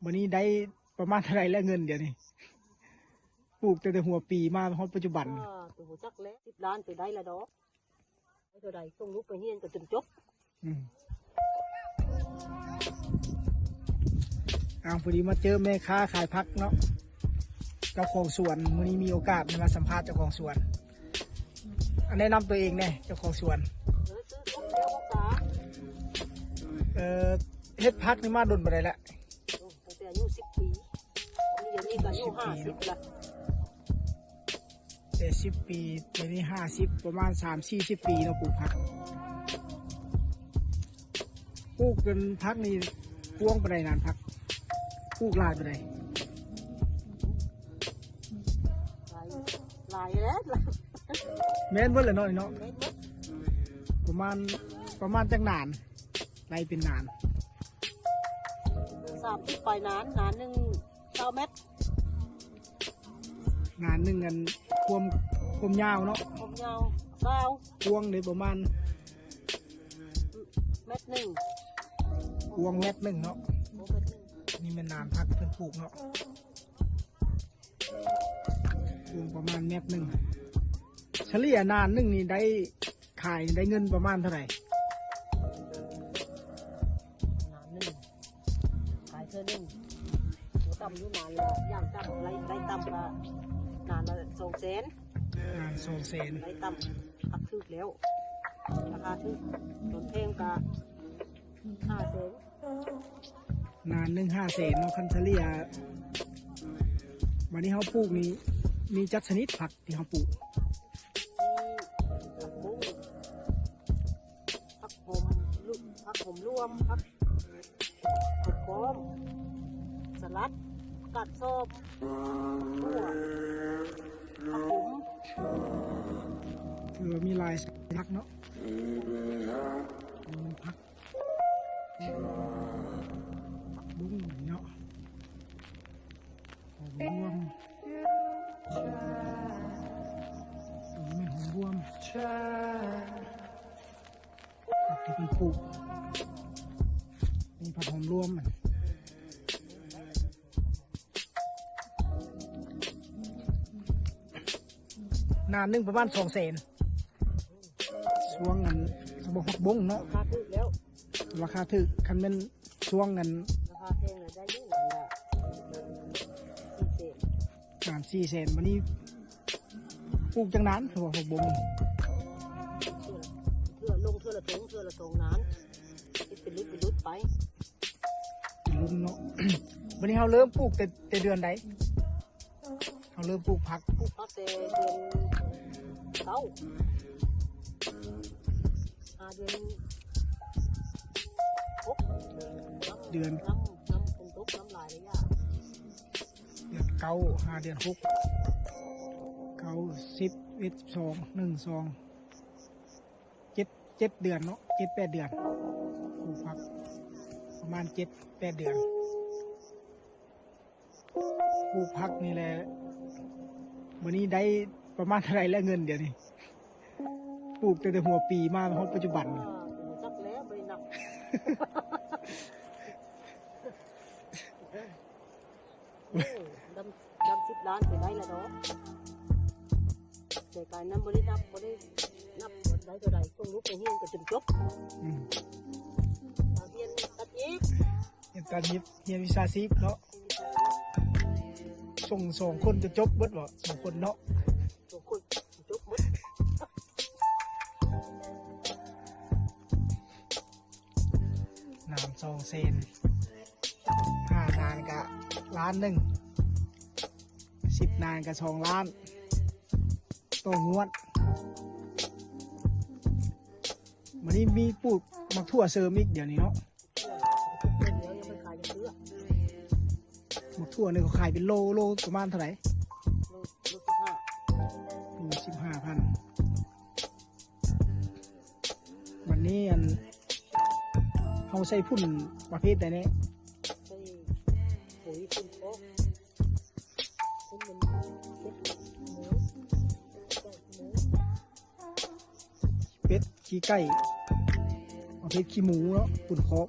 วันนี้ได้ประมาณเท่าไรแล้วเงินเดี๋ยวนี้ปลูกแต่หัวปีมาฮอดปัจจุบันตัวหัวจักแล้ว10 ล้านไปได้ละดอกได้เท่าใดส่งลูกไปเรียนก็จนจบพอดีมาเจอแม่ค้าขายผักเนาะเจ้าของสวนวันนี้มีโอกาสมาสัมภาษณ์เจ้าของสวนแนะนำตัวเองเนี่ยเจ้าของสวนเฮ็ดผักนี่มาดนไปได้แล้วตั้งแต่อายุ10 ปีเดี๋ยวนี้ก็อายุ50ละแต่10 ปีเดี๋ยวนี้50ประมาณ30-40 ปีเนาะปลูกผักปลูกจนผักนี่พวงไปได้นานผักปลูกลายไปได้ลายแล้วแม่นเบิ่เลยเนาะประมาณจังนานไรเป็นนาน30 ปลายนานหนึ่ง20 เมตรนานหนึ่งกันความยาวเนาะความยาวพวงเลยประมาณ1 เมตรพวง1 เมตรเนาะนี่มันนานพักเพิ่งปลูกเนาะพวงประมาณ1 เมตรเฉลี่ยนานหนึ่งนี่ได้ขายได้เงินประมาณเท่าไหร่นานหนึ่งขายเท่านึงต่ำอยู่นานละย่างต่ำไรต่ำละนานละ200,000นาน200,000ไรต่ำอักทึกแล้วราคาทึกต้นเพลงก็500,000นาน500,000เนาะคันเฉลี่ยวันนี้เขาปลูกนี้มีจักชนิดผักที่เขาปลูกผักผมรวมผักโขมสลัดกัดส้มถั่วผักผมถือว่ามีลายผักเนาะผักบุ้งเนาะหอมรวมไม่หอมรวมผักที่เป็นปลูกมีผักหอมรวมนานนึงประมาณ200,000ช่วงนั้นสมบูรณ์ผักบุ้งเนาะราคาถึกแล้วราคาถึกคันเป็นช่วงนั้นราคาแพงเลยได้ยิ่ง400,000วันนี้ปลูกจังนั้นถือว่าผักบุ้งเทื่อละทงนั้นเป็นรุ่นไปรุ่นเนาะ วันนี้เราเริ่มปลูกแต่เดือนใดเราเริ่มปลูกผักแต่เดือน9 เดือน6เดือนน้ำเป็นตุกน้ำลายเลยย่าเดือน9 5เดือน6 9 10 11 12 1 2 7เดือนเนาะ7-8 เดือนปลูกผักประมาณ7-8 เดือนปลูกผักนี่แหละวันนี้ได้ประมาณเท่าไรแล้วเงินเดี๋ยวนี้ปลูกแต่หัวปีมาฮอดปัจจุบันจักแล้วไปนับดำ10 ล้านไปได้ละดอกแต่การนั้นบ่ได้นับได้เท่าใดส่งลูกไปเรียนก็จนจบเรียนตัดยิบเรียนวิชาชีพเนาะส่ง2 คนจะจบเบิดบ่2 คนเนาะ2 คนจบหมดน้ำ200,000 5 นานก็1,000,000 10 นานก็2 ล้านต่องวดวันนี้มีปลูกมักถั่วเสริมอีกเดี๋ยวนี้เนาะมักถั่วเนี่ยเขาขายเป็นโลประมาณเท่าไหร่โล 15,000วันนี้เขาใส่พุ่นประเภทใดเนี่ยปุ๋ยพุ่นโป๊ะเป็ดขี้ไก่ประเภทขี้หมูเนาะปุ่นคอก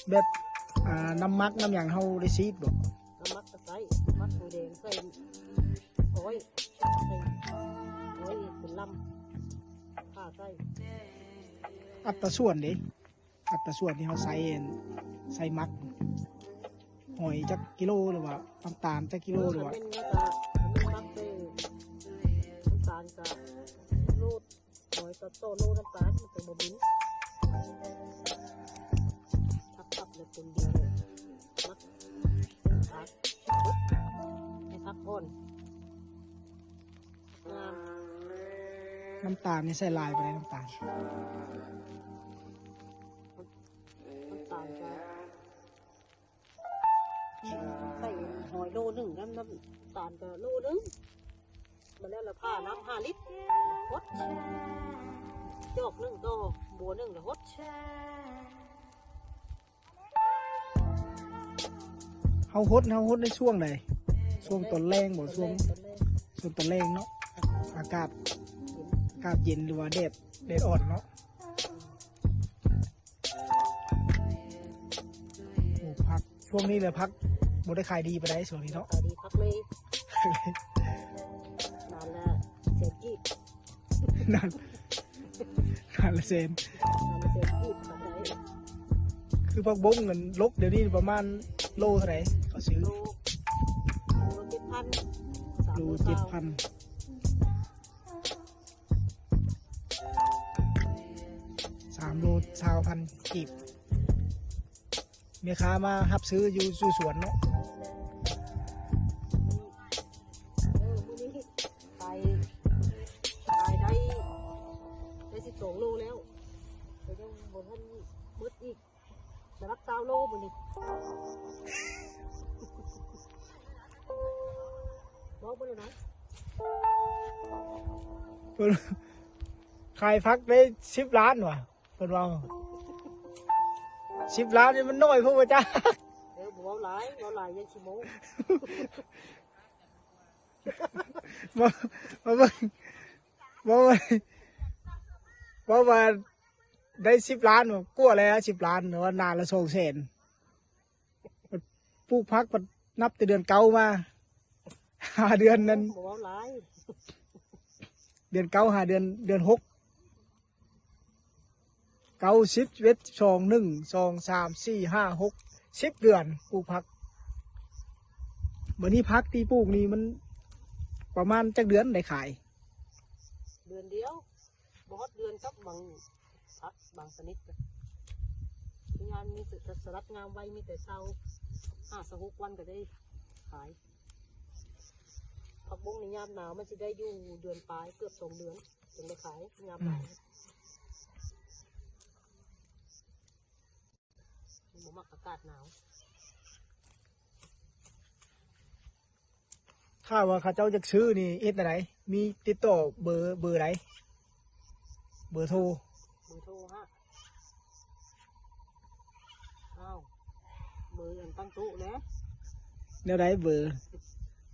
แบบน้ำมักน้ำอย่างเฮาได้ซีดบ่ น้ำมักตะไคร้มักหมูแดงใส่โอ้ยใส่โอ้ยเป็นลำข้าใส่ อัตราส่วนเด้อัตราส่วนที่เฮาใส่มักหอยจักกิโลหรือว่าน้ำตาลจักกิโลหรือว่า เป็นเนื้อตาเป็นมักเลยน้ำตาลกับรูดหอยโตๆรูดน้ำตาลมันเป็นบะบิ้นทับๆเลยเป็นเดียวเลยมักพักให้พักก่อนงาม น้ำตาลนี่ใส่ลายไปเลยน้ำตาล น้ำตาลจะใส่หอยโลหนึ่งน้ำตาลก็โลหนึ่งมาแล้วละผ้าน้ำ5 ลิตรฮดจอกหนึ่งต่อบัวหนึ่งละฮด เฮาฮดในช่วงใดช่วงต้นแรงบ่ช่วงต้นแรงเนาะอากาศเย็นหรือว่าแดดอ่อนเนาะโอ้พักช่วงนี้เลยพักบ่ได้ขายดีไปได้ช่วงนี้เนาะ ขายดีพักเลยนานละเศษกีบ นั่นละเซน นานละเศษกีบขายได้ คือพักบงเงินลกเดี๋ยวนี้ประมาณโลเท่าไหร่เขาซื้อ โล7,000 โล 7,000 3 โล 20,000 กีบแม่ค้ามารับซื้ออยู่สวนเนาะ มื้อนี้ขายได้12 โลแล้วแต่ยังบ่ทันหมดอีกจะรับ20 โลมื้อนี้บอกบ่ได้นะ เพิ่นขายพักได้10 ล้านว่ะเพิ่นว่า10 ล้านนี่มันน้อยพวกว่าจ้า บ่เว้าหลายยังสิโม มาเบิ่งว่าได้10 ล้านว่ะกลัวแล้ว10 ล้านหรือว่านานละ200,000ปลูกพักนับแต่เดือนเก่ามา5 เดือนนั้น บ่เว้าหลาย เดือนเก้าหาเดือน6 9 10 11 12 1 2 3 4 5 6 10 เดือนปลูกผักวันนี้พักที่ปลูกนี่มันประมาณจักเดือนได้ขาย เดือนเดียวบ่ฮอดเดือนกับบางพักบางชนิดนะงานมีสลัดงามไว้มีแต่เช้า5-6 วันก็ได้ขายผักบุ้งในยามหนาวมันจะได้อยู่เดือนปลายเกือบ2 เดือนถึงได้ขายยามหนาวบ่มักอากาศหนาว ถ้าว่าเขาเจ้าจะซื้อนี่เอ็ดอะไรมีติดต่อเบอร์ไหนเบอร์โทร เบอร์โทรฮะอ้าวเบอร์อันตั้งตู้แล้ว แนวไหนเบอร์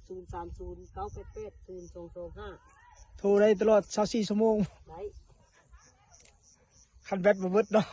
030-988-0225 โทรได้ตลอด24 ชั่วโมง ได้ คันแบตบ่เบิดเนาะ